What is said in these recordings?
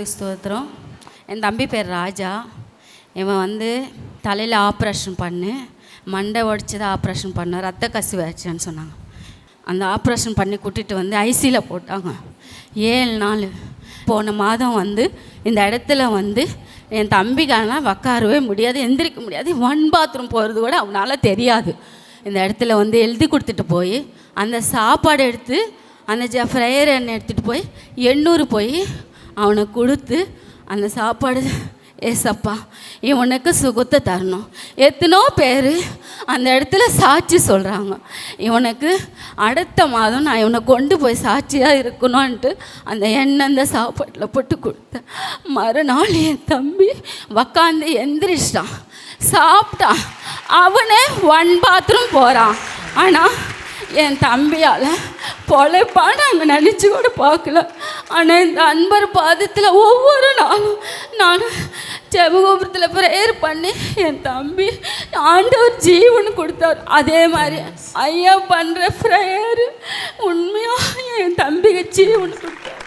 கர்த்தருக்கு ஸ்தோத்திரம். என் தம்பி பேர் ராஜா. இவன் வந்து தலையில் ஆப்ரேஷன் பண்ணி மண்டை உடச்சி தான் ஆப்ரேஷன் பண்ண, ரத்த கசிவு ஆச்சுன்னு சொன்னாங்க. அந்த ஆப்ரேஷன் பண்ணி கூட்டிகிட்டு வந்து ஐசியில் போட்டாங்க 7 நாள். போன மாதம் வந்து இந்த இடத்துல வந்து என் தம்பிக்கானால் உட்காரவே முடியாது, எந்திரிக்க முடியாது, 1 பாத்ரூம் போகிறது கூட அவனால் தெரியாது. இந்த இடத்துல வந்து எழுதி கொடுத்துட்டு போய் அந்த சாப்பாடு எடுத்து அந்த ஃப்ரையர் எண்ணெய் எடுத்துகிட்டு போய் 800 போய் அவனுக்கு கொடுத்து அந்த சாப்பாடு, ஏசப்பா இவனுக்கு சுகத்தை தரணும். எத்தனோ பேர் அந்த இடத்துல சாட்சி சொல்கிறாங்க. இவனுக்கு அடுத்த மாதம் நான் இவனை கொண்டு போய் சாட்சியாக இருக்கணும்ன்ட்டு அந்த எண்ணெய் அந்த சாப்பாட்டில் போட்டு கொடுத்தேன். மறுநாள் என் தம்பி உக்காந்து எந்திரிச்சிட்டான், சாப்பிட்டான். அவனே 1 பாத்ரூம் போகிறான். ஆனால் என் தம்பியால் பொழைப்பான்னு நாங்கள் நினச்சி கூட பார்க்கல. ஆனால் இந்த அன்பர் பாதத்தில் ஒவ்வொரு நாளும் நான் ஜெபகோபுரத்தில் ப்ரேயர் பண்ணி என் தம்பி ஆண்டவர் ஜீவன் கொடுத்தார். அதே மாதிரி ஐயா பண்ணுற ப்ரேயர் உண்மையாக என் தம்பிக்கு ஜீவன் கொடுத்தார்.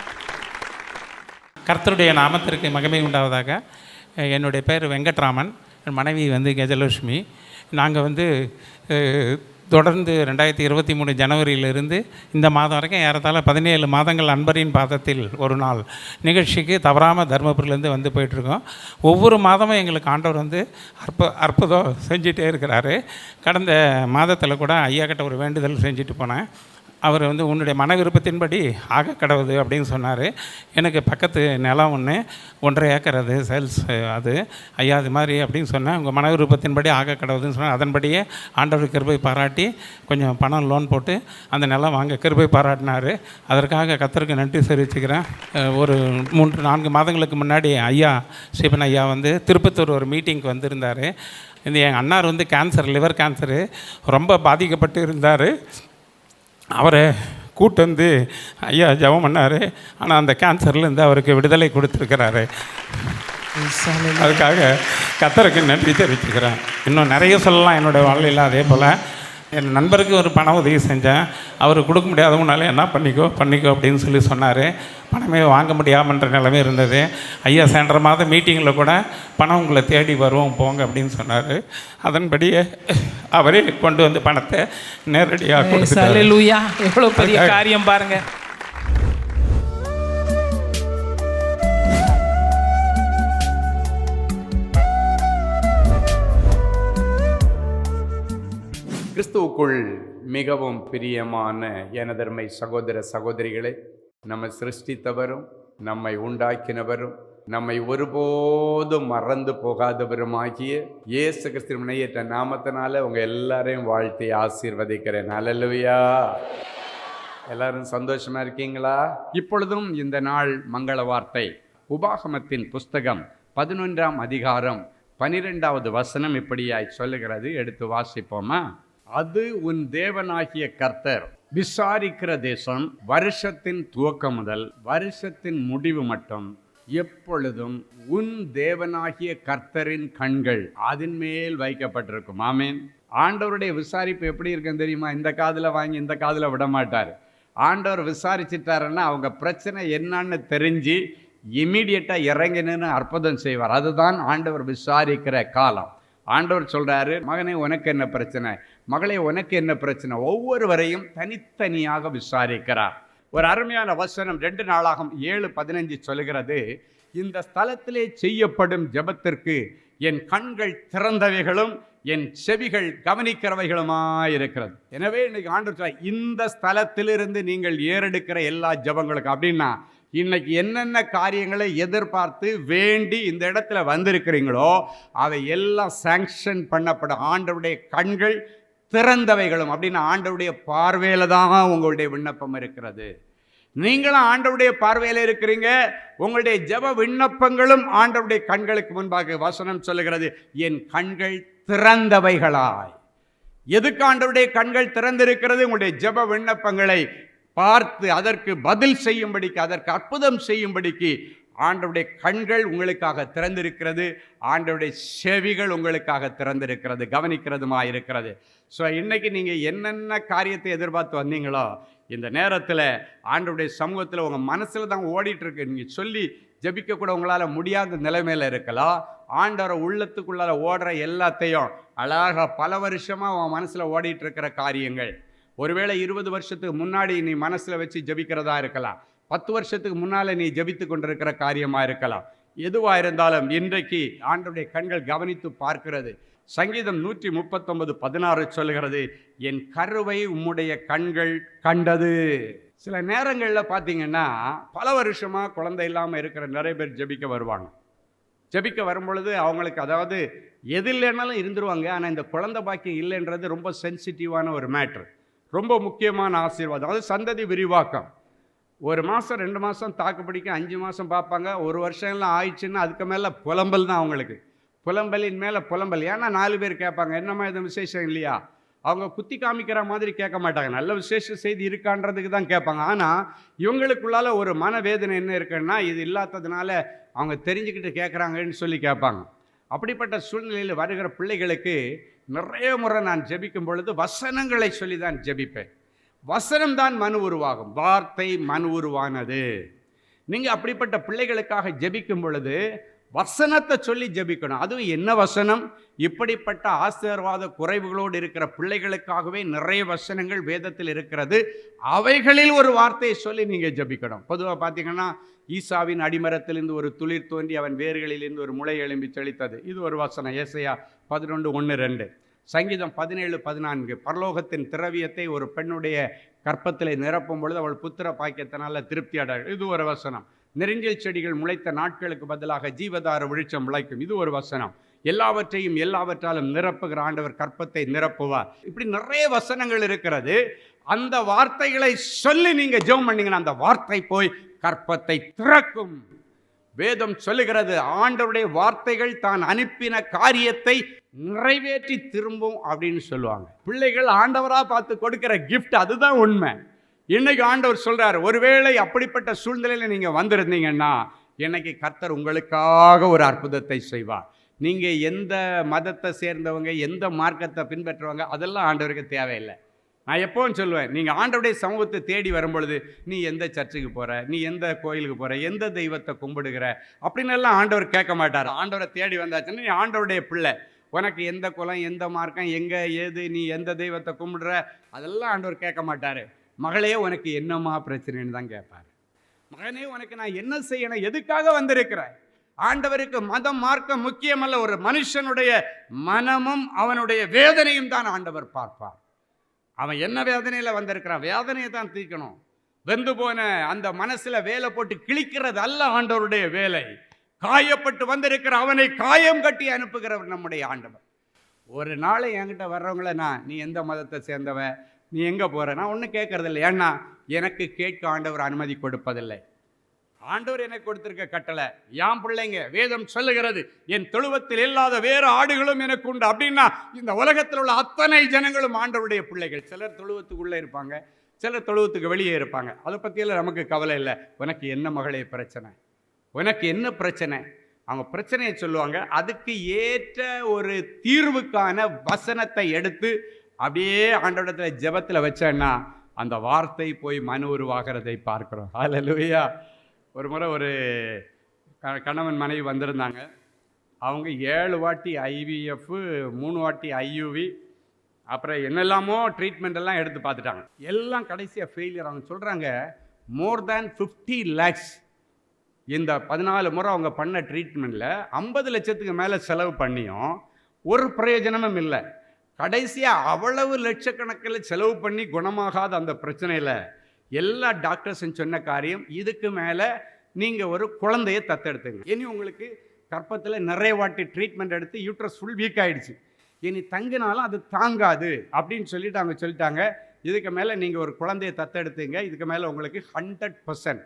கர்த்தருடைய நாமத்திற்கு மகிமை உண்டாவதாக. என்னுடைய பேர் வெங்கட்ராமன், என் மனைவி வந்து கஜலட்சுமி. நாங்கள் வந்து தொடர்ந்து 2023 ஜனவரியிலிருந்து இந்த மாதம் வரைக்கும் ஏறத்தாழ 17 மாதங்கள் அன்பரின் பாதத்தில் ஒரு நாள் நிகழ்ச்சிக்கு தவறாமல் தர்மபுரியிலேருந்து வந்து போயிட்டுருக்கோம். ஒவ்வொரு மாதமும் எங்களுக்கு ஆண்டவர் வந்து அற்புதம் செஞ்சிட்டே இருக்கிறாரு. கடந்த மாதத்தில் கூட ஐயா கிட்ட ஒரு வேண்டுதல் செஞ்சுட்டு போனேன். அவர் வந்து உன்னுடைய மன விருப்பத்தின்படி ஆக கடவுது அப்படின்னு சொன்னார். எனக்கு பக்கத்து நிலம் 1.5 ஏக்கர் அது சேல்ஸ், அது ஐயா அது மாதிரி அப்படின்னு சொன்னேன். உங்கள் மன விருப்பத்தின்படி ஆக கடவுதுன்னு சொன்னால் அதன்படியே ஆண்டவர் கிருபை பாராட்டி கொஞ்சம் பணம் லோன் போட்டு அந்த நிலம் வாங்க கிருபை பாராட்டினார். அதற்காக கர்த்தருக்கு நன்றி தெரிவிச்சுக்கிறேன். ஒரு 3-4 மாதங்களுக்கு முன்னாடி ஐயா ஸ்ரீபன் ஐயா வந்து திருப்பத்தூர் ஒரு மீட்டிங்க்கு வந்திருந்தார். இந்த என் அண்ணார் வந்து கேன்சர், லிவர் கேன்சரு ரொம்ப பாதிக்கப்பட்டு இருந்தார். அவரை கூட்டு வந்து ஐயா ஜெபம் பண்ணார். ஆனால் அந்த கேன்சர்லேருந்து அவருக்கு விடுதலை கொடுத்துருக்கிறாரு. அதுக்காக கர்த்தருக்கு நன்றி தெரிவிச்சுக்கிறேன். இன்னும் நிறைய சொல்லலாம் என்னோடய வாழ்க்கையில். அதே போல் என் நண்பருக்கு ஒரு பண உதவி செஞ்சேன். அவர் கொடுக்க முடியாதவங்கனால என்ன பண்ணிக்கோ அப்படின்னு சொல்லி சொன்னார். பணமே வாங்க முடியாமன்ற நிலைமை இருந்தது. ஐயா சென்ற மாதம் மீட்டிங்கில் கூட பணம் உங்களை தேடி வருவோம் போங்க அப்படின்னு சொன்னார். அதன்படியே அவரே கொண்டு வந்து பணத்தை நேரடியாக கொடுத்தாரு. எவ்வளோ பெரிய காரியம் பாருங்கள். கிறிஸ்துவுக்குள் மிகவும் பிரியமான எனதர்மை சகோதர சகோதரிகளே, நம்மை சிருஷ்டித்தவரும் நம்மை உண்டாக்கினவரும் நம்மை ஒருபோதும் மறந்து போகாதவருமாகிய இயேசு கிறிஸ்து முனையேற்ற நாமத்தினால உங்கள் எல்லாரையும் வாழ்த்தி ஆசீர்வதிக்கிறேன். அல்லேலூயா. எல்லாரும் சந்தோஷமா இருக்கீங்களா? இப்பொழுதும் இந்த நாள் மங்கள வார்த்தை உபாகமத்தின் புஸ்தகம் 11ஆம் அதிகாரம் 12வது வசனம் இப்படியாய் சொல்லுகிறது. எடுத்து வாசிப்போமா? அது உன் தேவனாகிய கர்த்தர் விசாரிக்கிற தேசம், வருஷத்தின் துவக்கம் முதல் வருஷத்தின் முடிவு மட்டும் எப்பொழுதும் உன் தேவனாகிய கர்த்தரின் கண்கள் அதன் மேல் வைக்கப்பட்டிருக்கும். ஆமேன். ஆண்டவருடைய விசாரிப்பு எப்படி இருக்குன்னு தெரியுமா? இந்த காதில் வாங்கி இந்த காதில் விட மாட்டார். ஆண்டவர் விசாரிச்சிட்டாருன்னா அவங்க பிரச்சனை என்னன்னு தெரிஞ்சு இமீடியட்டாக இறங்கினு அற்புதம் செய்வார். அதுதான் ஆண்டவர் விசாரிக்கிற காலம். ஆண்டவர் சொல்கிறாரு, மகனே உனக்கு என்ன பிரச்சனை, மகளே உனக்கு என்ன பிரச்சனை, ஒவ்வொருவரையும் தனித்தனியாக விசாரிக்கிறார். ஒரு அருமையான வசனம் 2 நாளாகும் 7:15 சொல்லுகிறது, இந்த ஸ்தலத்திலே செய்யப்படும் ஜெபத்திற்கு என் கண்கள் திறந்தவைகளும் என் செவிகள் கவனிக்கிறவைகளுமாயிருக்கிறது. எனவே இன்னைக்கு ஆண்டவர் சொல்றார், இந்த ஸ்தலத்திலிருந்து நீங்கள் ஏறெடுக்கிற எல்லா ஜெபங்களுக்கும் அப்படின்னா இன்னைக்கு என்னென்ன காரியங்களை எதிர்பார்த்து வேண்டி இந்த இடத்துல வந்திருக்கிறீங்களோ அவை எல்லாம் சாங்ஷன் பண்ணப்படும். ஆண்டவருடைய கண்கள் திறந்தவைகளும் அப்படின்னா ஆண்டவருடைய பார்வையில தான் உங்களுடைய விண்ணப்பம் இருக்கிறது. நீங்களும் ஆண்டவருடைய பார்வையில் இருக்கிறீங்க. உங்களுடைய ஜெப விண்ணப்பங்களும் ஆண்டவருடைய கண்களுக்கு முன்பாக வசனம் சொல்லுகிறது, என் கண்கள் திறந்தவைகளாய். எதுக்கு ஆண்டவருடைய கண்கள் திறந்திருக்கிறது? உங்களுடைய ஜெப விண்ணப்பங்களை பார்த்து அதற்கு பதில் செய்யும்படிக்கு, அதற்கு அற்புதம் செய்யும்படிக்கு ஆண்டவருடைய கண்கள் உங்களுக்காக திறந்திருக்கிறது. ஆண்டவருடைய செவிகள் உங்களுக்காக திறந்திருக்கிறது, கவனிக்கிறதுமா இருக்கிறது. ஸோ இன்னைக்கு நீங்கள் என்னென்ன காரியத்தை எதிர்பார்த்து வந்தீங்களோ இந்த நேரத்தில் ஆண்டவருடைய சமூகத்தில் உங்கள் மனசில் தான் ஓடிட்டுருக்கு. நீங்கள் சொல்லி ஜெபிக்க கூட உங்களால் முடியாத நிலைமையில் இருக்கலாம். ஆண்டவரை உள்ளத்துக்குள்ளால ஓடுற எல்லாத்தையும் அழகாக பல வருஷமாக உன் மனசில் ஓடிட்டு இருக்கிற காரியங்கள், ஒருவேளை 20 வருஷத்துக்கு முன்னாடி நீ மனசில் வச்சு ஜெபிக்கிறதா இருக்கலாம், 10 வருஷத்துக்கு முன்னால் நீ ஜெபித்து கொண்டிருக்கிற காரியமாக இருக்கலாம். எதுவாக இருந்தாலும் இன்றைக்கு ஆண்டவருடைய கண்கள் கவனித்து பார்க்கிறது. சங்கீதம் 139:16 சொல்கிறது, என் கருவை உம்முடைய கண்கள் கண்டது. சில நேரங்களில் பார்த்தீங்கன்னா பல வருஷமாக குழந்தை இல்லாமல் இருக்கிற நிறைய பேர் ஜெபிக்க வருவாங்க. ஜெபிக்க வரும்பொழுது அவங்களுக்கு அதாவது எது இல்லைன்னாலும் இருந்துருவாங்க. ஆனால் இந்த குழந்தை பாக்கியம் இல்லைன்றது ரொம்ப சென்சிட்டிவான ஒரு மேட்ரு, ரொம்ப முக்கியமான ஆசீர்வாதம். அது சந்ததி விரிவாக்கம். 1 மாதம் 2 மாதம் தாக்கு பிடிக்கும், 5 மாதம் பார்ப்பாங்க, 1 வருஷம் எல்லாம் ஆயிடுச்சுன்னா அதுக்கு மேலே புலம்பல் தான் அவங்களுக்கு. புலம்பலின் மேலே புலம்பல். ஏன்னா 4 பேர் கேட்பாங்க, என்னம்மா இது விசேஷம் இல்லையா? அவங்க குத்தி காமிக்கிற மாதிரி கேட்க மாட்டாங்க, நல்ல விசேஷ செய்தி இருக்கான்றதுக்கு தான் கேட்பாங்க. ஆனால் இவங்களுக்குள்ளால ஒரு மனவேதனை என்ன இருக்குன்னா, இது இல்லாததுனால அவங்க தெரிஞ்சுக்கிட்டு கேட்குறாங்கன்னு சொல்லி கேட்பாங்க. அப்படிப்பட்ட சூழ்நிலையில் வருகிற பிள்ளைகளுக்கு நிறைய முறை நான் ஜெபிக்கும் பொழுது வசனங்களை சொல்லி தான் ஜெபிப்பேன். வசனம்தான் மனு உருவாகும், வார்த்தை மனு உருவானது. நீங்கள் அப்படிப்பட்ட பிள்ளைகளுக்காக ஜெபிக்கும் பொழுது வசனத்தை சொல்லி ஜெபிக்கணும். அதுவும் என்ன வசனம்? இப்படிப்பட்ட ஆசீர்வாத குறைவுகளோடு இருக்கிற பிள்ளைகளுக்காகவே நிறைய வசனங்கள் வேதத்தில் இருக்கிறது. அவைகளில் ஒரு வார்த்தையை சொல்லி நீங்கள் ஜெபிக்கணும். பொதுவாக பார்த்தீங்கன்னா, ஈசாவின் அடிமரத்திலிருந்து ஒரு துளிர் தோன்றி அவன் வேர்களிலிருந்து ஒரு முளை எழும்பி செழித்தது, இது ஒரு வசனம். ஏசாயா 11:1-2. சங்கீதம் 17:14, பரலோகத்தின் திரவியத்தை ஒரு பெண்ணுடைய கற்பத்திலே நிரப்பும் பொழுது அவள் புத்திர பாக்கியத்தினால திருப்தி அடைகிறாள், இது ஒரு வசனம். நெருஞ்சில் செடிகள் முளைத்த நாட்களுக்கு பதிலாக ஜீவதார விருட்சம் முளைக்கும், இது ஒரு வசனம். எல்லாவற்றையும் எல்லாவற்றாலும் நிரப்புகிற ஆண்டவர் கற்பத்தை நிரப்புவார். இப்படி நிறைய வசனங்கள் இருக்கிறது. அந்த வார்த்தைகளை சொல்லி நீங்க ஜெபம் பண்ணீங்கன்னா அந்த வார்த்தை போய் கற்பத்தை திறக்கும். வேதம் சொல்லுகிறது, ஆண்டவருடைய வார்த்தைகள் தான் அனுப்பின காரியத்தை நிறைவேற்றி திரும்பும் அப்படின்னு சொல்லுவாங்க. பிள்ளைகள் ஆண்டவரா பார்த்து கொடுக்கிற கிஃப்ட், அதுதான் உண்மை. இன்னைக்கு ஆண்டவர் சொல்றாரு, ஒருவேளை அப்படிப்பட்ட சூழ்நிலையில் நீங்க வந்திருந்தீங்கன்னா இன்னைக்கு கர்த்தர் உங்களுக்காக ஒரு அற்புதத்தை செய்வார். நீங்க எந்த மதத்தை சேர்ந்தவங்க, எந்த மார்க்கத்தை பின்பற்றுவாங்க, அதெல்லாம் ஆண்டவருக்கு தேவையில்லை. நான் எப்பவும் சொல்லுவேன், நீங்கள் ஆண்டவருடைய சமூகத்தை தேடி வரும்பொழுது நீ எந்த சர்ச்சுக்கு போகிற, நீ எந்த கோயிலுக்கு போகிற, எந்த தெய்வத்தை கும்பிடுகிற அப்படின்னு எல்லாம் ஆண்டவர் கேட்க மாட்டார். ஆண்டவரை தேடி வந்தாச்சுன்னா நீ ஆண்டவருடைய பிள்ளை, உனக்கு எந்த குலம், எந்த மார்க்கம், எங்கே ஏது, நீ எந்த தெய்வத்தை கும்பிடுற, அதெல்லாம் ஆண்டவர் கேட்க மாட்டார். மகளே உனக்கு என்னம்மா பிரச்சனைன்னு தான் கேட்பார். மகனே உனக்கு நான் என்ன செய்யணும், எதுக்காக வந்திருக்கிறேன்? ஆண்டவருக்கு மதம் மார்க்கம் முக்கியமல்ல, ஒரு மனுஷனுடைய மனமும் அவனுடைய வேதனையும் தான் ஆண்டவர் பார்ப்பார். அவன் என்ன வேதனையில் வந்திருக்கிறான், வேதனையை தான் தீர்க்கணும். வெந்து போன அந்த மனசில் வேலை போட்டு கிழிக்கிறது அல்ல ஆண்டவருடைய வேலை. காயப்பட்டு வந்திருக்கிற அவனை காயம் கட்டி அனுப்புகிறவர் நம்முடைய ஆண்டவர். ஒரு நாளை என்கிட்ட வர்றவங்கள நீ எந்த மதத்தை சேர்ந்தவன், நீ எங்கே போகிற, நான் ஒன்றும் கேட்கறதில்லை. ஏன்னா எனக்கு கேட்க ஆண்டவர் அனுமதி கொடுப்பதில்லை. ஆண்டவர் எனக்கு கொடுத்திருக்க கட்டளை, யாம் பிள்ளைங்க, வேதம் சொல்லுகிறது, என் தொழுவத்தில் இல்லாத வேறு ஆடுகளும் எனக்கு உண்டு அப்படின்னா இந்த உலகத்தில் உள்ள அத்தனை ஜனங்களும் ஆண்டவருடைய பிள்ளைகள். சிலர் தொழுவத்துக்குள்ளே இருப்பாங்க, சிலர் தொழுவத்துக்கு வெளியே இருப்பாங்க. அதை பற்றியெல்லாம் நமக்கு கவலை இல்லை. உனக்கு என்ன மகளே பிரச்சனை, உனக்கு என்ன பிரச்சனை, அவங்க பிரச்சனையை சொல்லுவாங்க. அதுக்கு ஏற்ற ஒரு தீர்வுக்கான வசனத்தை எடுத்து அப்படியே ஆண்டவரிடத்தில் ஜெபத்தில் வச்சேன்னா அந்த வார்த்தை போய் மனு உருவாகிறதை பார்க்குறோம். ஹல்லேலூயா. ஒரு முறை ஒரு கணவன் மனைவி வந்திருந்தாங்க. அவங்க 7 வாட்டி IVF, 3 வாட்டி IUV, அப்புறம் என்னெல்லாமோ ட்ரீட்மெண்ட் எல்லாம் எடுத்து பார்த்துட்டாங்க. எல்லாம் கடைசியாக ஃபெயிலியர். அவங்க சொல்கிறாங்க, மோர் தேன் 50 lakhs இந்த 14 முறை அவங்க பண்ண ட்ரீட்மெண்ட்டில் 50 லட்சத்துக்கு மேலே செலவு பண்ணியும் ஒரு பிரயோஜனமும் இல்லை. கடைசியாக அவ்வளவு லட்சக்கணக்கில் செலவு பண்ணி குணமாகாத அந்த பிரச்சனையில் எல்லா டாக்டர்ஸும் சொன்ன காரியம், இதுக்கு மேலே நீங்கள் ஒரு குழந்தையை தத்தெடுத்துங்க. இனி உங்களுக்கு கற்பத்தில் நிறைய வாட்டி ட்ரீட்மெண்ட் எடுத்து யூட்ரஸ் ஃபுல் வீக் ஆகிடுச்சு, இனி தங்கினாலும் அது தாங்காது அப்படின்னு சொல்லிட்டு அவங்க சொல்லிட்டாங்க. இதுக்கு மேலே நீங்கள் ஒரு குழந்தையை தத்தெடுத்துங்க, இதுக்கு மேலே உங்களுக்கு 100%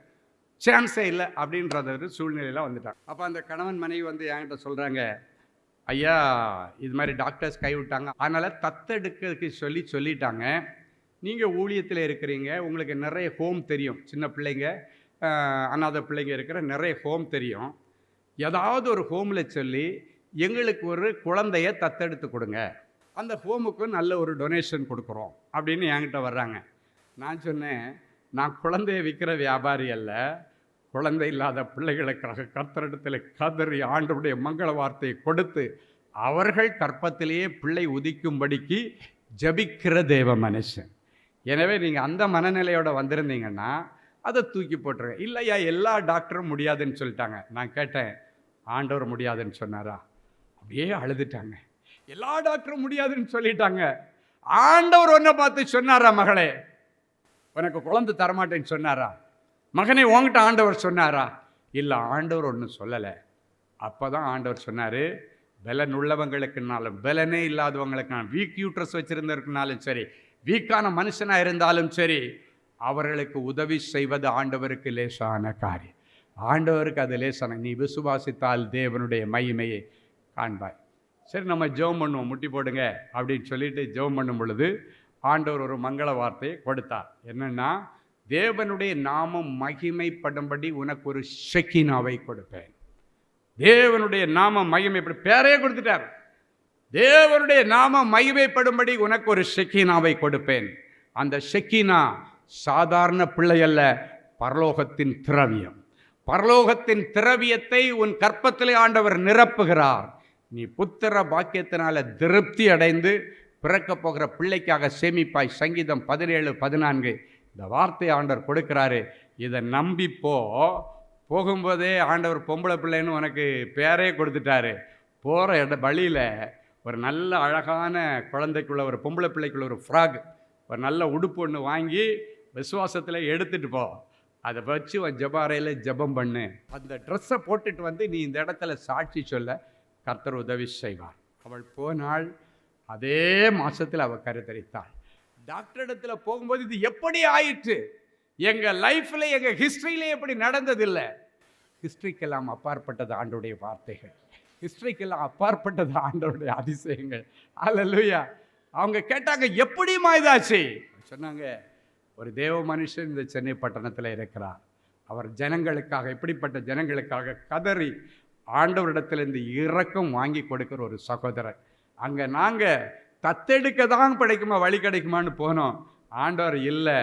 சான்ஸே இல்லை அப்படின்றத ஒரு சூழ்நிலையில் வந்துட்டாங்க. அப்போ அந்த கணவன் மனைவி வந்து என்கிட்ட சொல்கிறாங்க, ஐயா இது மாதிரி டாக்டர்ஸ் கைவிட்டாங்க, அதனால் தத்தெடுக்கிறதுக்கு சொல்லிட்டாங்க. நீங்கள் ஊழியத்தில் இருக்கிறீங்க, உங்களுக்கு நிறைய ஹோம் தெரியும், சின்ன பிள்ளைங்க, அனாதை பிள்ளைங்க இருக்கிற நிறைய ஹோம் தெரியும். ஏதாவது ஒரு ஹோமில் சொல்லி எங்களுக்கு ஒரு குழந்தைய தத்தெடுத்து கொடுங்க, அந்த ஹோமுக்கு நல்ல ஒரு டொனேஷன் கொடுக்குறோம் அப்படின்னு என்கிட்ட வர்றாங்க. நான் சொன்னேன், நான் குழந்தைய விற்கிற வியாபாரி அல்ல, குழந்தை இல்லாத பிள்ளைகளுக்காக கர்த்தரிடத்தில் கதறி ஆண்டவருடைய மங்கள வார்த்தையை கொடுத்து அவர்கள் கற்பத்திலேயே பிள்ளை உதிக்கும்படிக்கு ஜபிக்கிற தேவ மனுஷன். எனவே நீங்கள் அந்த மனநிலையோடு வந்திருந்தீங்கன்னா அதை தூக்கி போட்டுருங்க. இல்லையா எல்லா டாக்டரும் முடியாதுன்னு சொல்லிட்டாங்க. நான் கேட்டேன், ஆண்டவர் முடியாதுன்னு சொன்னாரா? அப்படியே அழுதுட்டாங்க. எல்லா டாக்டரும் முடியாதுன்னு சொல்லிட்டாங்க. ஆண்டவர் ஒன்றை பார்த்து சொன்னாரா, மகளே உனக்கு குழந்தை தரமாட்டேன்னு சொன்னாரா? மகனே உங்ககிட்ட ஆண்டவர் சொன்னாரா? இல்லை, ஆண்டவர் ஒன்றும் சொல்லலை. அப்போ தான் ஆண்டவர் சொன்னார், பலன் உள்ளவங்களுக்குனாலும் பலனே இல்லாதவங்களுக்குனாலும், வீக் யூட்ரஸ் வச்சுருந்தவருக்குனாலும் சரி, வீக்கான மனுஷனாக இருந்தாலும் சரி, அவர்களுக்கு உதவி செய்வது ஆண்டவருக்கு லேசான காரியம். ஆண்டவருக்கு அது லேசான. நீ விசுவாசித்தால் தேவனுடைய மகிமையை காண்பாய். சரி, நம்ம ஜெபம் பண்ணுவோம், முட்டி போடுங்க அப்படின்னு சொல்லிட்டு ஜெபம் பண்ணும் பொழுது ஆண்டவர் ஒரு மங்கள வார்த்தையை கொடுத்தார். என்னென்னா, தேவனுடைய நாமம் மகிமைப்படும்படி உனக்கு ஒரு ஷெக்கினாவை கொடுப்பேன். தேவனுடைய நாமம் மகிமைப்படும், பேரையே கொடுத்துட்டார். தேவனுடைய நாமம் மகிமைப்படும்படி உனக்கு ஒரு ஷெக்கினாவை கொடுப்பேன். அந்த ஷெக்கினா சாதாரண பிள்ளை அல்ல, பரலோகத்தின் திரவியம். பரலோகத்தின் திரவியத்தை உன் கற்பத்திலே ஆண்டவர் நிரப்புகிறார். நீ புத்திர பாக்கியத்தினால திருப்தி அடைந்து பிறக்க போகிற பிள்ளைக்காக சேமிப்பாய். சங்கீதம் 17:14 இந்த வார்த்தை ஆண்டவர் கொடுக்கிறாரு. இதை நம்பிப்போ. போகும்போதே ஆண்டவர் பொம்பளை பிள்ளைன்னு உனக்கு பேரே கொடுத்துட்டாரு. போகிற வழியில் ஒரு நல்ல அழகான குழந்தைக்குள்ள, ஒரு பொம்பளை பிள்ளைக்குள்ள ஒரு ஃப்ராக், ஒரு நல்ல உடுப்பு ஒன்று வாங்கி விசுவாசத்தில் எடுத்துகிட்டு போ. அதை வச்சு உன் ஜபாரையில் ஜபம் பண்ணு. அந்த ட்ரெஸ்ஸை போட்டுட்டு வந்து நீ இந்த இடத்துல சாட்சி சொல்ல கர்த்தர் உதவி செய்வார். அவள் போனாள். அதே மாதத்தில் அவள் கருத்தரித்தாள். டாக்டர் இடத்துல போகும்போது இது எப்படி ஆயிற்று, எங்கள் லைஃப்பில் எங்கள் ஹிஸ்ட்ரியிலே எப்படி நடந்ததில்லை. ஹிஸ்ட்ரிக்கெல்லாம் அப்பாற்பட்டது ஆண்டவருடைய வார்த்தைகள். ஹிஸ்ட்ரிக்கெல்லாம் அப்பாற்பட்டது ஆண்டவருடைய அதிசயங்கள். அல்லேலூயா. அவங்க கேட்டாங்க, எப்படிமா இதாச்சு? சொன்னாங்க, ஒரு தேவ மனுஷன் இந்த சென்னை பட்டணத்தில் இருக்கிறார். அவர் ஜனங்களுக்காக, எப்படிப்பட்ட ஜனங்களுக்காக கதறி ஆண்டவரிடத்திலிருந்து இரக்கம் வாங்கி கொடுக்குற ஒரு சகோதரர். அங்கே நாங்கள் தத்தெடுக்க தான் கிடைக்குமா, வழி கிடைக்குமான்னு போனோம். ஆண்டவர் இல்லை,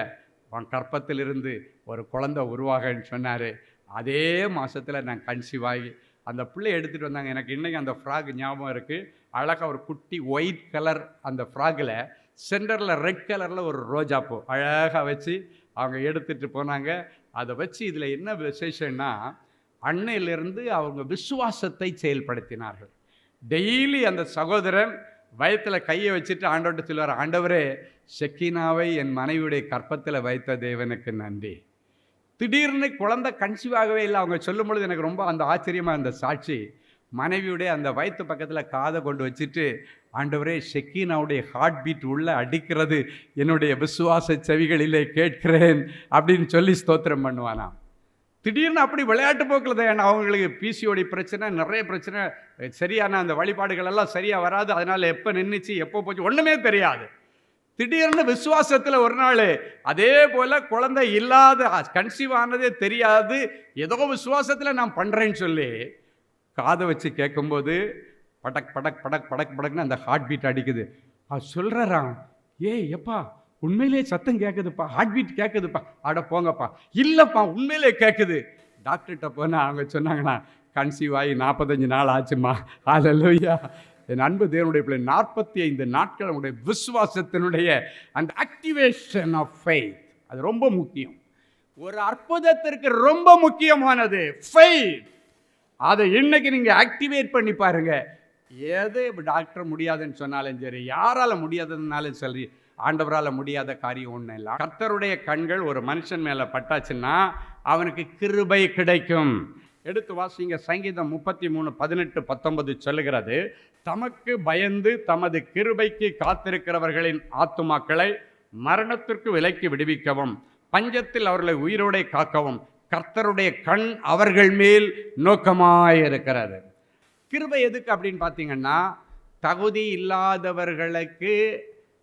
அவன் கற்பத்திலிருந்து ஒரு குழந்தை உருவாகன்னு சொன்னார். அதே மாதத்தில் நான் கன்சீவ் ஆகி அந்த பிள்ளை எடுத்துகிட்டு வந்தாங்க. எனக்கு இன்றைக்கி அந்த ஃப்ராக் ஞாபகம் இருக்குது. அழகாக ஒரு குட்டி ஒயிட் கலர் அந்த ஃப்ராகில் சென்டரில் ரெட் கலரில் ஒரு ரோஜாப்பூ அழகாக வச்சு அவங்க எடுத்துகிட்டு போனாங்க. அதை வச்சு இதில் என்ன விசேஷம்னா, அன்னையிலிருந்து அவங்க விசுவாசத்தை செயல்படுத்தினார்கள். டெய்லி அந்த சகோதரன் வயத்தில் கையை வச்சுட்டு ஆண்டவர்கிட்ட சொல்லுவார், ஆண்டவரே ஷெக்கினாவை என் மனைவியுடைய கற்பத்தில் வைத்த தேவனுக்கு நன்றி. திடீர்னு குழந்தை கன்சீவ் ஆகவே இல்லை. அவங்க சொல்லும் பொழுது எனக்கு ரொம்ப அந்த ஆச்சரியமாக இருந்த சாட்சி. மனைவியுடைய அந்த வயிற்று பக்கத்தில் காதை கொண்டு வச்சுட்டு, ஆண்டவரே ஷெக்கினாவுடைய ஹார்ட் பீட் உள்ள அடிக்கிறது என்னுடைய விசுவாச செவிகளிலே கேட்கிறேன் அப்படின்னு சொல்லி ஸ்தோத்திரம் பண்ணுவானாம். திடீர்னு அப்படி விளையாட்டு போக்கில் தான். ஏன்னா அவங்களுக்கு பிசிஓடி பிரச்சனை, நிறைய பிரச்சனை, சரியான அந்த வழிபாடுகள் எல்லாம் சரியாக வராது. அதனால் எப்போ நின்றுச்சு எப்போ போச்சு ஒன்றுமே தெரியாது. திடீர்னு விசுவாசத்தில் ஒரு நாள் அதே போல் குழந்தை இல்லாத, கன்சீவ் ஆனதே தெரியாது, ஏதோ விசுவாசத்தில் நான் பண்ணுறேன்னு சொல்லி காதை வச்சு கேட்கும்போது படக் படக் படக் படக் படக்னு அந்த ஹார்ட் பீட் அடிக்குது. சொல்கிறாராம், எப்பா உண்மையிலே சத்தம் கேட்குதுப்பா, ஹார்ட் பீட் கேட்குதுப்பா. அட போங்கப்பா. இல்லைப்பா உண்மையிலே கேட்குது. டாக்டர்கிட்ட போனால் அவங்க சொன்னாங்கண்ணா, கன்சீவ் ஆகி 45 நாள் ஆச்சுமா. அல்லேலூயா. என் அன்பு தேவனுடைய பிள்ளை, 45 நாட்கள் உடைய விசுவாசத்தினுடைய அந்த ஆக்டிவேஷன் ஆஃப் ஃபெய்த், அது ரொம்ப முக்கியம். ஒரு அற்புதத்திற்கு ரொம்ப முக்கியமானது ஃபெய்த். அதை இன்னைக்கு நீங்கள் ஆக்டிவேட் பண்ணி பாருங்க. எது டாக்டர் முடியாதுன்னு சொன்னாலும் சரி, யாரால் முடியாதுன்னாலும் சரி, ஆண்டவரால் முடியாத காரியம் ஒன்றும் இல்லை. கர்த்தருடைய கண்கள் ஒரு மனுஷன் மேலே பட்டாச்சுன்னா அவனுக்கு கிருபை கிடைக்கும். எடுத்து வாசிங்க. சங்கீதம் 33:18-19 சொல்லுகிறது, தமக்கு பயந்து தமது கிருபைக்கு காத்திருக்கிறவர்களின் ஆத்துமாக்களை மரணத்திற்கு விலக்கி விடுவிக்கவும், பஞ்சத்தில் அவர்களை உயிரோடே காக்கவும் கர்த்தருடைய கண் அவர்கள் மேல் நோக்கமாயிருக்கிறது. கிருபை எதுக்கு அப்படின்னு பார்த்தீங்கன்னா, தகுதி இல்லாதவர்களுக்கு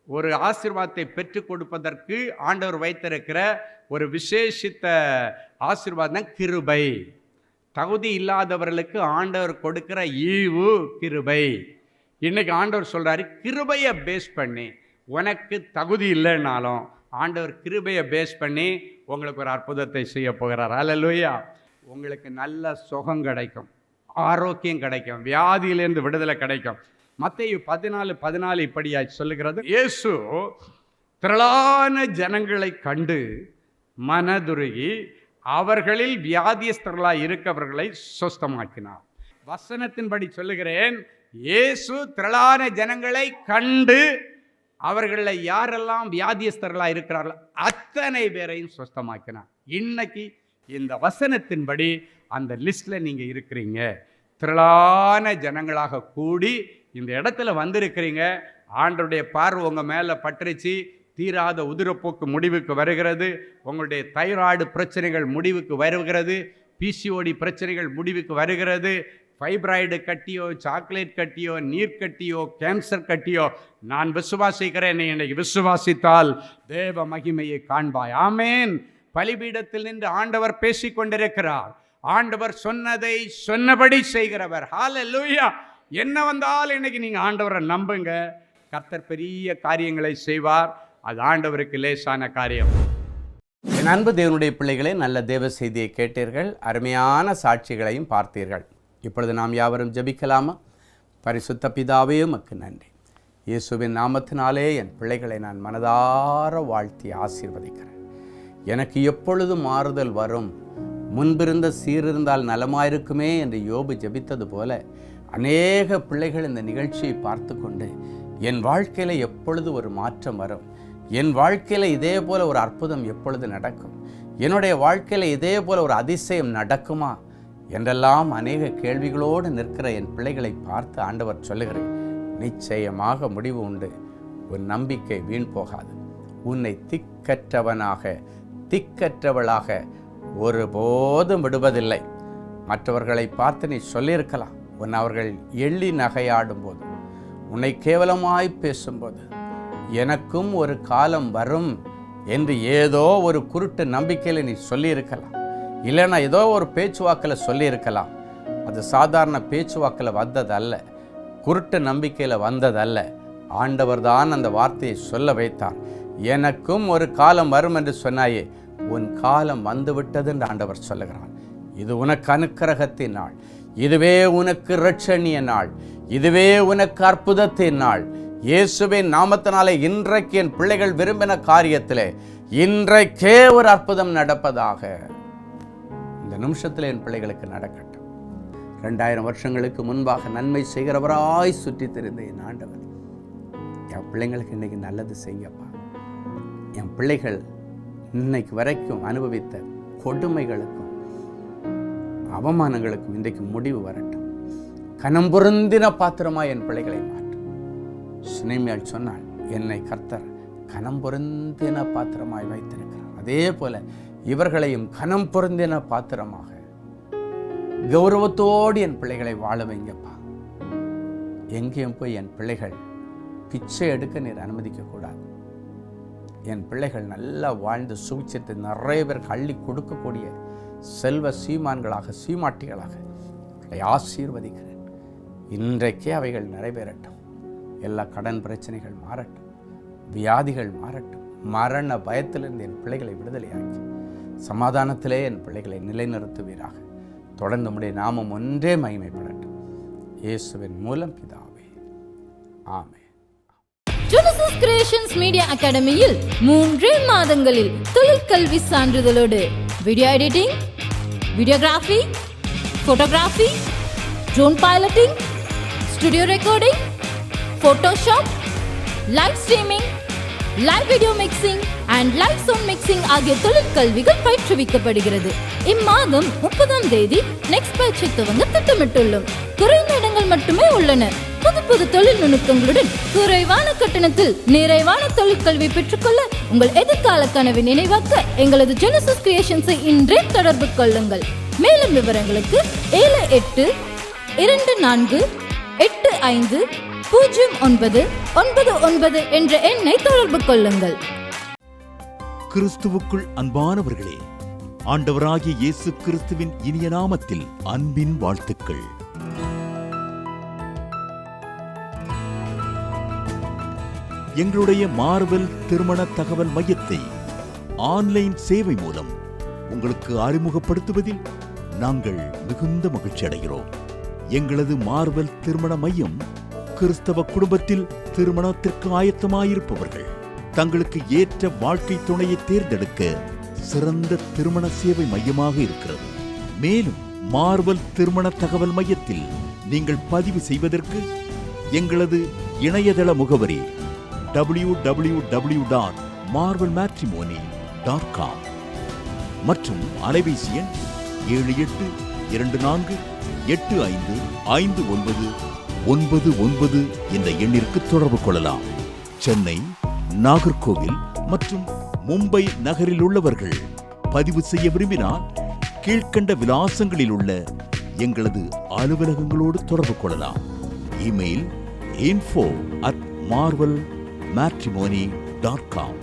ஒரு ஆசீர்வாதத்தை பெற்றுக் கொடுப்பதற்கு ஆண்டவர் வைத்திருக்கிற ஒரு விசேஷித்த ஆசீர்வாதம் கிருபை. தகுதி இல்லாதவர்களுக்கு ஆண்டவர் கொடுக்கிற ஈவு கிருபை. இன்னைக்கு ஆண்டவர் சொல்கிறாரு, கிருபையை பேஸ் பண்ணி, உனக்கு தகுதி இல்லைன்னாலும் ஆண்டவர் கிருபையை பேஸ் பண்ணி உங்களுக்கு ஒரு அற்புதத்தை செய்ய போகிறார். அல்லேலூயா. உங்களுக்கு நல்ல சுகம் கிடைக்கும், ஆரோக்கியம் கிடைக்கும், வியாதியிலிருந்து விடுதலை கிடைக்கும். மத்தேயு 14:14 இப்படியாய் சொல்லுகிறது, இயேசு திரளான ஜனங்களை கண்டு மனதுருகி அவர்களில் வியாதியஸ்தர்களாய் இருக்கவர்களை சொஸ்தமாக்கினார். வசனத்தின்படி சொல்லுகிறேன், இயேசு திரளான ஜனங்களை கண்டு அவர்களில் யாரெல்லாம் வியாதியஸ்தர்களாக இருக்கிறார்களோ அத்தனை பேரையும் சுஸ்தமாக்கினார். இன்னைக்கு இந்த வசனத்தின்படி அந்த லிஸ்ட்டில் நீங்கள் இருக்கிறீங்க. திரளான ஜனங்களாக கூடி இந்த இடத்துல வந்திருக்கிறீங்க. ஆண்டவருடைய பார்வை உங்கள் மேலே பற்றுச்சு. தீராத உதிரப்போக்கு முடிவுக்கு வருகிறது. உங்களுடைய தைராய்டு பிரச்சனைகள் முடிவுக்கு வருகிறது. பிசிஓடி பிரச்சனைகள் முடிவுக்கு வருகிறது. ஃபைப்ராய்டு கட்டியோ, சாக்லேட் கட்டியோ, நீர் கட்டியோ, கேன்சர் கட்டியோ, நான் விசுவாசிக்கிறேன். இன்னைக்கு விசுவாசித்தால் தேவ மகிமையை காண்பாய். ஆமேன். பலிபீடத்தில் நின்று ஆண்டவர் பேசிக் கொண்டிருக்கிறார். ஆண்டவர் சொன்னதை சொன்னபடி செய்கிறவர். ஹல்லேலூயா. என்ன வந்தால் இன்னைக்கு நீங்கள் ஆண்டவரை நம்புங்க. கர்த்தர் பெரிய காரியங்களை செய்வார். அது ஆண்டவருக்கு லேசான காரியம். என் அன்பு தேவனுடைய பிள்ளைகளே, நல்ல தேவ செய்தியை கேட்டீர்கள். அருமையான சாட்சிகளையும் பார்த்தீர்கள். இப்பொழுது நாம் யாவரும் ஜெபிக்கலாமா? பரிசுத்த பிதாவே, உமக்கு நன்றி. இயேசுவின் நாமத்தினாலே என் பிள்ளைகளை நான் மனதார வாழ்த்தி ஆசீர்வதிக்கிறேன். எனக்கு எப்பொழுது மாறுதல் வரும், முன்பிருந்த சீரிருந்தால் நலமாயிருக்குமே என்று யோபு ஜெபித்தது போல அநேக பிள்ளைகள் இந்த நிகழ்ச்சியை பார்த்து கொண்டு என் வாழ்க்கையில் எப்பொழுது ஒரு மாற்றம் வரும், என் வாழ்க்கையில் இதே போல் ஒரு அற்புதம் எப்பொழுது நடக்கும், என்னுடைய வாழ்க்கையில் இதே போல் ஒரு அதிசயம் நடக்குமா என்றெல்லாம் அநேக கேள்விகளோடு நிற்கிற என் பிள்ளைகளை பார்த்து ஆண்டவர் சொல்லுகிறேன், நிச்சயமாக முடிவு உண்டு. உன் நம்பிக்கை வீண் போகாது. உன்னை திக்கற்றவனாக திக்கற்றவளாக ஒருபோதும் விடுவதில்லை. மற்றவர்களை பார்த்து நீ சொல்லியிருக்கலாம், உன் அவர்கள் எள்ளி நகையாடும் போது, உன்னை கேவலமாய் பேசும்போது, எனக்கும் ஒரு காலம் வரும் என்று ஏதோ ஒரு குருட்டு நம்பிக்கையில் நீ சொல்லியிருக்கலாம். இல்லைன்னா ஏதோ ஒரு பேச்சுவாக்கில் சொல்லியிருக்கலாம். அது சாதாரண பேச்சுவாக்கில் வந்ததல்ல, குருட்டு நம்பிக்கையில் வந்ததல்ல. ஆண்டவர் தான் அந்த வார்த்தையை சொல்ல வைத்தார். எனக்கும் ஒரு காலம் வரும் என்று சொன்னாயே, உன் காலம் வந்துவிட்டது என்று ஆண்டவர் சொல்லுகிறார். இது உனக்கு அனுக்கிரகத்தின் நாள், இதுவே உனக்கு இரட்சணிய நாள், இதுவே உனக்கு அற்புதத்தின் நாள். இயேசுவின் நாமத்தினாலே இன்றைக்கு என் பிள்ளைகள் விரும்பின காரியத்திலே இன்றைக்கே ஒரு அற்புதம் நடப்பதாக. இந்த நிமிஷத்தில் என் பிள்ளைகளுக்கு நடக்கட்டும். 2000 வருஷங்களுக்கு முன்பாக நன்மை செய்கிறவராய் சுற்றி தெரிந்த என் ஆண்டவர் என் பிள்ளைங்களுக்கு இன்னைக்கு நல்லது செய்யப்பா. என் பிள்ளைகள் இன்னைக்கு வரைக்கும் அனுபவித்த கொடுமைகளுக்கும் அவமானங்களுக்கும் இன்றைக்கு முடிவு வரட்டும். கனம் பொருந்தின பாத்திரமாய் என் பிள்ளைகளை மாற்றும். சினைமையால் சொன்னால், என்னை கர்த்தர் கனம் பொருந்தின பாத்திரமாய் வைத்திருக்கிறார். அதே போல இவர்களையும் கனம் பொருந்தின பாத்திரமாக கௌரவத்தோடு என் பிள்ளைகளை வாழ வைங்கப்பா. எங்கேயும் போய் என் பிள்ளைகள் பிச்சை எடுக்க நீர் அனுமதிக்க கூடாது. என் பிள்ளைகள் நல்லா வாழ்ந்து சுவிச்சிட்டு நிறைய பேருக்கு அள்ளி கொடுக்கக்கூடிய செல்வ சீமான்களாக, சீமாட்டிகளாக ஆசீர்வதிக்கிறேன். இன்றைக்கே அவைகள் நிறைவேறட்டும். எல்லா கடன் பிரச்சனைகள் மாறட்டும், வியாதிகள் மாறட்டும். மரண பயத்திலிருந்து என் பிள்ளைகளை விடுதலையாக்கி சமாதானத்திலே என் பிள்ளைகளை நிலைநிறுத்துவீராக. தொடர்ந்து உம்முடைய நாமம் ஒன்றே மகிமைப்படட்டும். இயேசுவின் மூலம் பிதாவே, ஆமென். ஜெனசிஸ் கிரியேஷன்ஸ் மீடியா அகாடமியில் 3 மாதங்களில் தொழிற்கல்வி சான்றிதழோடு video editing, videography, photography, drone piloting, studio recording, Photoshop, live streaming, live video mixing and live sound mixing ஆகிய தொழிற்கல்விகள் பயிற்றுவிக்கப்படுகிறது. இம்மாதம் 30ஆம் தேதி நெக்ஸ்ட் பேட்சை துவங்க திட்டமிட்டுள்ளோம். குறைந்த இடங்கள் மட்டுமே உள்ளன. புது தொழில் நுணுக்கங்களுடன் குறைவான கட்டணத்தில் நிறைவான தொழிற்கல்வி பெற்றுக்கொள்ள உங்கள் எதிர்கால கனவை நினைவாக்க எங்களது ஜெனசிஸ் கிரியேஷன்ஸை இன்றே தொடர்பு கொள்ளுங்கள். மேலும் விவரங்களுக்கு 7824850999 என்ற எண்ணை தொடர்பு கொள்ளுங்கள். கிறிஸ்துவுக்குள் அன்பானவர்களே, ஆண்டவராகிய இயேசு கிறிஸ்துவின் இனிய நாமத்தில் அன்பின் வாழ்த்துக்கள். எங்களுடைய மார்வெல் திருமண தகவல் மையத்தை ஆன்லைன் சேவை மூலம் உங்களுக்கு அறிமுகப்படுத்துவதில் நாங்கள் மிகுந்த மகிழ்ச்சி அடைகிறோம். எங்களது மார்வெல் திருமண மையம் கிறிஸ்தவ குடும்பத்தில் திருமணத்திற்கு ஆயத்தமாயிருப்பவர்கள் தங்களுக்கு ஏற்ற வாழ்க்கை துணையை தேர்ந்தெடுக்க சிறந்த திருமண சேவை மையமாக இருக்கிறது. மேலும் மார்வெல் திருமண தகவல் மையத்தில் நீங்கள் பதிவு செய்வதற்கு எங்களது இணையதள முகவரி www.marvelmatrimony.com மற்றும் அலைபேசி எண் 7824855999 என்ற எண்ணிற்கு தொடர்பு கொள்ளலாம். சென்னை, நாகர்கோவில் மற்றும் மும்பை நகரில் உள்ளவர்கள் பதிவு செய்ய விரும்பினால் கீழ்க்கண்ட விலாசங்களில் உள்ள எங்களது அலுவலகங்களோடு தொடர்பு கொள்ளலாம். Email info@marvelmatrimony.com.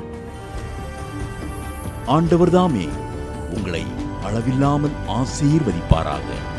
ஆண்டவர்தாமே உங்களை அளவில்லாமல் ஆசீர்வதிப்பாராக.